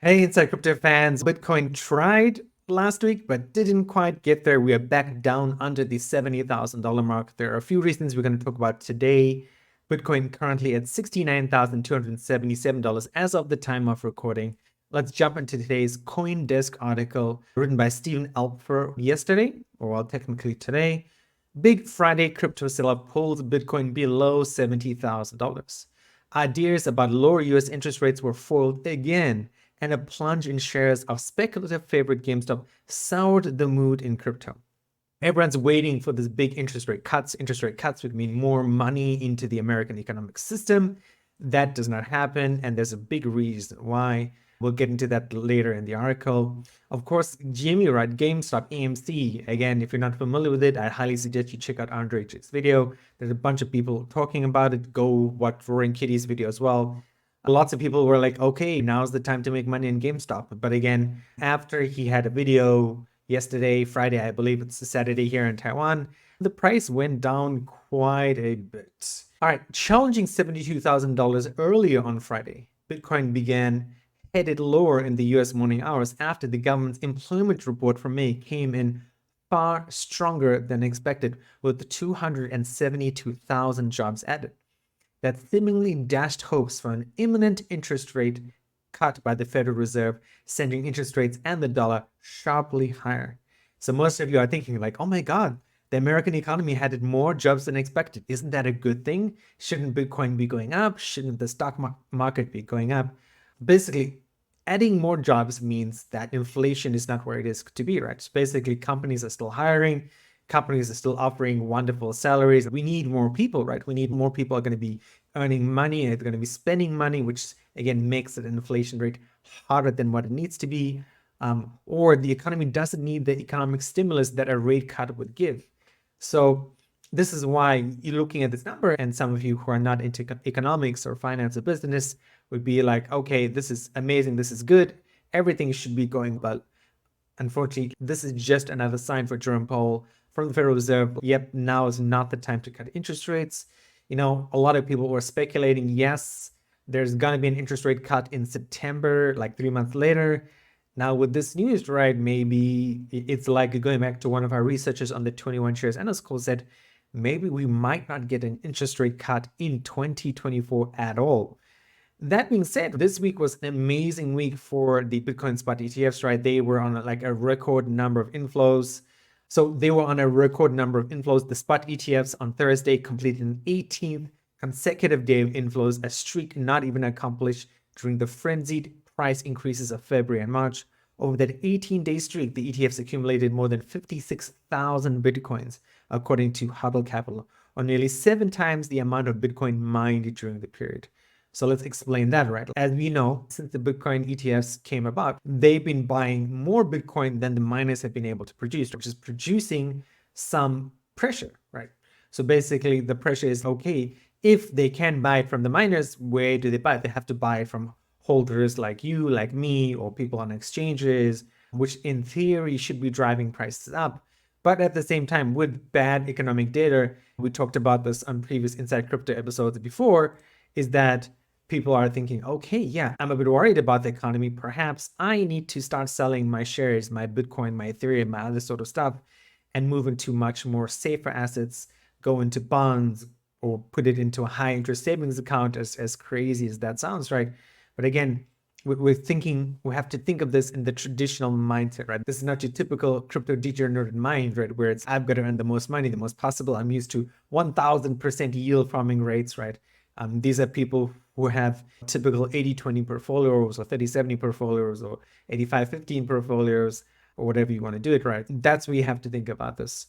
Hey, Inside Crypto fans. Bitcoin tried last week, but didn't quite get there. We are back down under the $70,000 mark. There are a few reasons we're going to talk about today. Bitcoin currently at $69,277 as of the time of recording. Let's jump into today's CoinDesk article written by Stephen Alpher yesterday, or well, technically today. Big Friday crypto sell-off pulls Bitcoin below $70,000. Ideas about lower US interest rates were foiled again, and a plunge in shares of speculative favorite GameStop soured the mood in crypto. Everyone's waiting for this big interest rate cuts. Interest rate cuts would mean more money into the American economic system. That does not happen, and there's a big reason why. We'll get into that later in the article. Of course, Jimmy, right? GameStop, AMC. Again, if you're not familiar with it, I highly suggest you check out Andre H's video. There's a bunch of people talking about it. Go watch Roaring Kitty's video as well. Lots of people were like, okay, now's the time to make money in GameStop. But again, after he had a video yesterday, Friday, I believe it's a Saturday here in Taiwan, the price went down quite a bit. All right, challenging $72,000 earlier on Friday, Bitcoin began headed lower in the US morning hours after the government's employment report for May came in far stronger than expected, with 272,000 jobs added. That seemingly dashed hopes for an imminent interest rate cut by the Federal Reserve, sending interest rates and the dollar sharply higher. So most of you are thinking like, oh my God, the American economy added more jobs than expected. Isn't that a good thing? Shouldn't Bitcoin be going up? Shouldn't the stock market be going up? Basically, adding more jobs means that inflation is not where it is to be, right? So basically, companies are still hiring. Companies are still offering wonderful salaries. We need more people, right? We need more people are going to be earning money and they're going to be spending money, which again makes the inflation rate harder than what it needs to be. Or the economy doesn't need the economic stimulus that a rate cut would give. So this is why you're looking at this number, and some of you who are not into economics or finance or business would be like, okay, this is amazing, this is good, everything should be going well. Unfortunately, this is just another sign for Jerome Powell from the Federal Reserve. Yep, now is not the time to cut interest rates. You know, a lot of people were speculating, yes, there's going to be an interest rate cut in September, like 3 months later. Now, with this news, right, maybe it's like going back to one of our researchers on the 21 Shares Analyst Call said, maybe we might not get an interest rate cut in 2024 at all. That being said, this week was an amazing week for the Bitcoin spot ETFs, right? They were on like a record number of inflows. So they were on a record number of inflows. The spot ETFs on Thursday completed an 18th consecutive day of inflows, a streak not even accomplished during the frenzied price increases of February and March. Over that 18-day streak, the ETFs accumulated more than 56,000 Bitcoins, according to Huddle Capital, or nearly 7 times the amount of Bitcoin mined during the period. So let's explain that, right? As we know, since the Bitcoin ETFs came about, they've been buying more Bitcoin than the miners have been able to produce, which is producing some pressure, right? So basically the pressure is, okay, if they can buy it from the miners, where do they buy it? They have to buy it from holders like you, like me, or people on exchanges, which in theory should be driving prices up. But at the same time, with bad economic data, we talked about this on previous Inside Crypto episodes before, is that people are thinking, okay, yeah, I'm a bit worried about the economy. Perhaps I need to start selling my shares, my Bitcoin, my Ethereum, my other sort of stuff, and move into much more safer assets, go into bonds, or put it into a high interest savings account, as crazy as that sounds, right? But again, we're thinking, we have to think of this in the traditional mindset, right? This is not your typical crypto degenerate mind, right? Where it's, I've got to earn the most money, the most possible. I'm used to 1000% yield farming rates, right? These are people who have typical 80-20 portfolios or 30-70 portfolios or 85-15 portfolios or whatever you want to do it, right? That's where you have to think about this.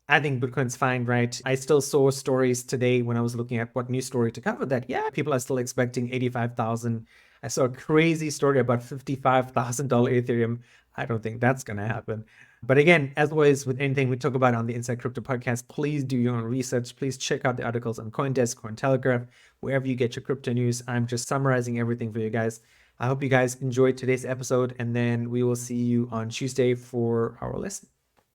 I think Bitcoin's fine, right? I still saw stories today when I was looking at what news story to cover that, yeah, people are still expecting 85,000. I saw a crazy story about $55,000 Ethereum. I don't think that's going to happen. But again, as always, with anything we talk about on the Inside Crypto podcast, please do your own research. Please check out the articles on CoinDesk, Cointelegraph, wherever you get your crypto news. I'm just summarizing everything for you guys. I hope you guys enjoyed today's episode, and then we will see you on Tuesday for our lesson.